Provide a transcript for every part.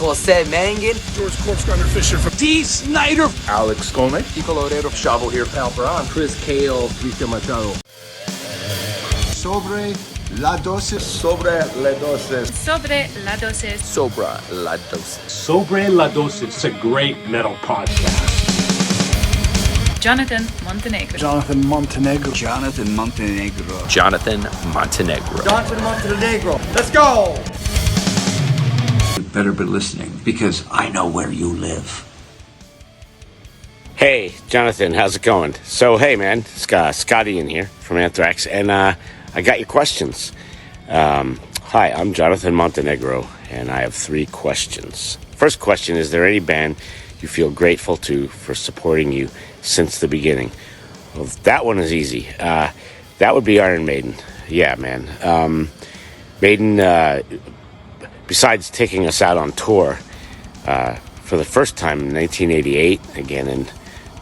Jose Mangin, George Corpse Gunner Fisher from D. Snyder, Alex Skolnick, Kiko Laredo, Chavo here, Pal Brown, Chris Kale, Cristian Machado. Sobre la dosis. Sobre la dosis. Sobre la dosis. Sobre la dosis. Sobre la dosis. It's a great metal podcast. Jonathan Montenegro. Jonathan Montenegro. Jonathan Montenegro. Jonathan Montenegro. Jonathan Montenegro. Let's go! You better be listening because I know where you live. Hey, Jonathan, how's it going? So, hey, man, Scotty in here from Anthrax, and I got your questions. Hi, I'm Jonathan Montenegro, and I have 3 questions. First question, is there any band you feel grateful to for supporting you since the beginning? Well, that one is easy. That would be Iron Maiden. Yeah, man. Maiden, besides taking us out on tour for the first time in 1988, again in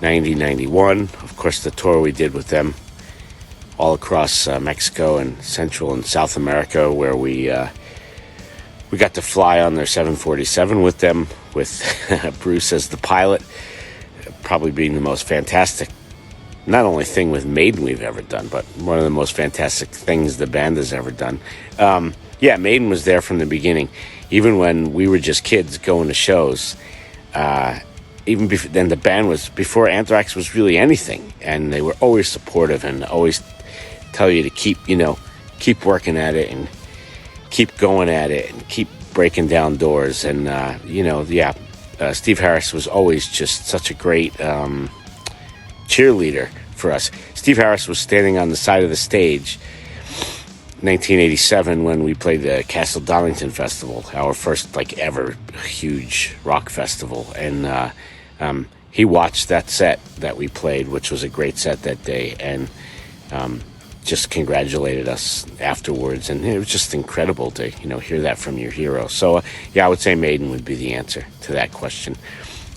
1991, of course, the tour we did with them all across Mexico and Central and South America, where we got to fly on their 747 with them, with Bruce as the pilot, probably being the most fantastic, not only thing with Maiden we've ever done, but one of the most fantastic things the band has ever done. Yeah, Maiden was there from the beginning, even when we were just kids going to shows. Even then, the band was before Anthrax was really anything, and they were always supportive and always tell you to keep working at it and keep going at it and keep breaking down doors. And Steve Harris was always just such a great cheerleader for us. Steve Harris was standing on the side of the stage 1987 when we played the Castle Donington Festival, our first ever huge rock festival, and he watched that set that we played, which was a great set that day, and just congratulated us afterwards, and it was just incredible to hear that from your hero. So yeah, I would say Maiden would be the answer to that question.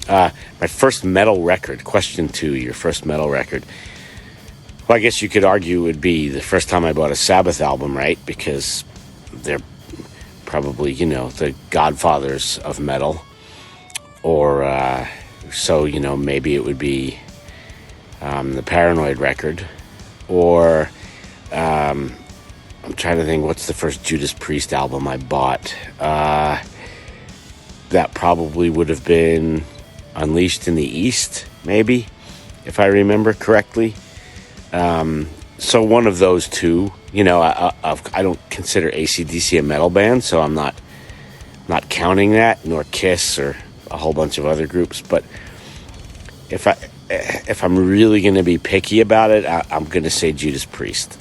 My first metal record, question 2, your first metal record. Well, I guess you could argue it would be the first time I bought a Sabbath album, right? Because they're probably, the godfathers of metal. Or, maybe it would be the Paranoid record. Or, I'm trying to think, what's the first Judas Priest album I bought? That probably would have been Unleashed in the East, maybe, if I remember correctly. So one of those two, I don't consider AC/DC a metal band, so I'm not counting that, nor Kiss or a whole bunch of other groups. But if I'm really going to be picky about it, I'm going to say Judas Priest.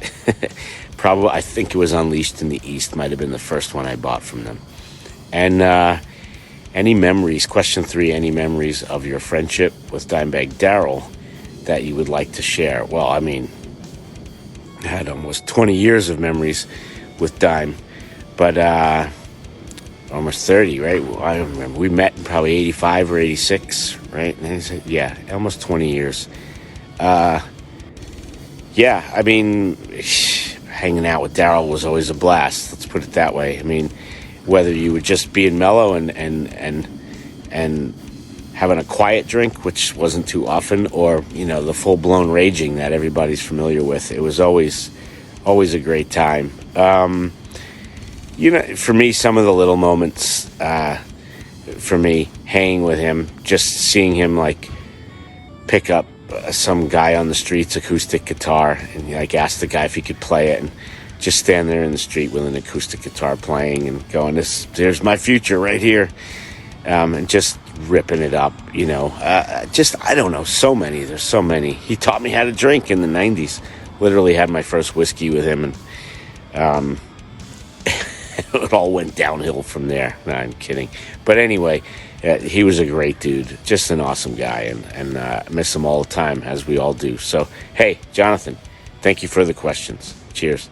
Probably, I think it was Unleashed in the East might have been the first one I bought from them. And any memories, question 3, any memories of your friendship with Dimebag Daryl that you would like to share? Well, I mean, I had almost 20 years of memories with Dime, but almost 30, right? I don't remember. We met in probably 85 or 86, right? Yeah, almost 20 years. Yeah, I mean, hanging out with Daryl was always a blast. Let's put it that way. I mean, whether you were just being mellow and having a quiet drink, which wasn't too often, or the full-blown raging that everybody's familiar with, it was always a great time. For me, some of the little moments, for me, hanging with him, just seeing him pick up some guy on the street's acoustic guitar and ask the guy if he could play it, and just stand there in the street with an acoustic guitar playing and going, "There's my future right here," and just ripping it up, I don't know, so many. There's so many. He taught me how to drink in the 90s. Literally had my first whiskey with him, and it all went downhill from there. No, I'm kidding. But anyway, he was a great dude, just an awesome guy, and I miss him all the time, as we all do. So, hey, Jonathan, thank you for the questions. Cheers.